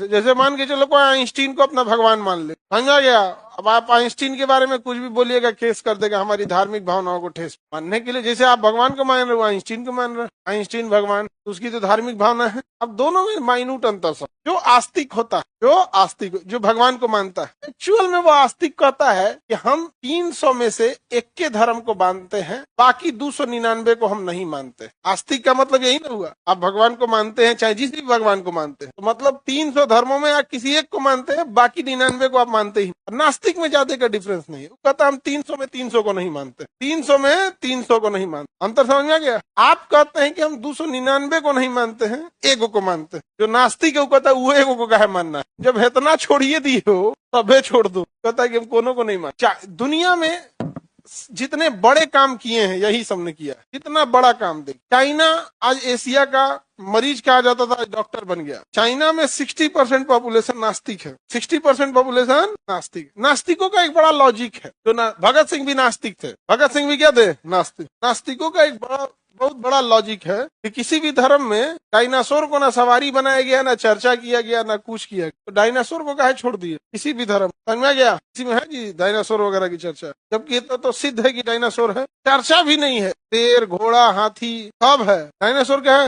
जैसे मान के चलो कोई आइंस्टीन को अपना भगवान मान ले, समझा गया। अब आप आइंस्टीन के बारे में कुछ भी बोलिएगा, केस कर देगा हमारी धार्मिक भावनाओं को ठेस मानने के लिए। जैसे आप भगवान को मान रहे हो, आइंस्टीन को मान रहे हो, आइंस्टीन भगवान, तो उसकी तो धार्मिक भावना है। अब दोनों में माइन्यूट अंतर सब। जो आस्तिक होता है, जो आस्तिक, जो भगवान को मानता है, एक्चुअल में वो आस्तिक कहता है कि हम 300 में से एक के धर्म को मानते हैं, बाकी 299 को हम नहीं मानते। आस्तिक का मतलब यही ना हुआ, आप भगवान को मानते हैं, चाहे जिस भी भगवान को मानते हैं, तो मतलब 300 धर्मों में आप किसी एक को मानते हैं, बाकी 99 को आप मानते ही। नास्तिक में ज्यादा का डिफरेंस नहीं है, वो कहता हम 300 में 300 को नहीं मानते, 300 में 300 को नहीं मानते। अंतर समझ में आ गया। आप कहते हैं कि हम 299 को नहीं मानते हैं, एगो को मानते हैं। जो नास्तिक है वो कहता है वो एगो को काहे मानना है, जब इतना छोड़िए दिए हो तबे छोड़ दो। कहता है कि हम कोनो को नहीं मान। दुनिया में जितने बड़े काम किए हैं यही सबने किया है। कितना बड़ा काम देख, चाइना आज एशिया का मरीज कहा जाता था, डॉक्टर बन गया। चाइना में 60% पॉपुलेशन नास्तिक है, 60% पॉपुलेशन नास्तिक। नास्तिकों का एक बड़ा लॉजिक है, जो भगत सिंह भी नास्तिक थे। भगत सिंह भी क्या थे? नास्तिक। नास्तिकों का एक बहुत बड़ा लॉजिक है कि किसी भी धर्म में डायनासोर को ना सवारी बनाया गया, ना चर्चा किया गया, ना कुछ किया गया, तो डायनासोर को काहे छोड़ दिए किसी भी धर्म। समझ में गया? किसी में है जी डायनासोर वगैरह की चर्चा? जबकि तो सिद्ध है कि डायनासोर है, चर्चा भी नहीं है। शेर, घोड़ा, हाथी सब है, डायनासोर क्या है?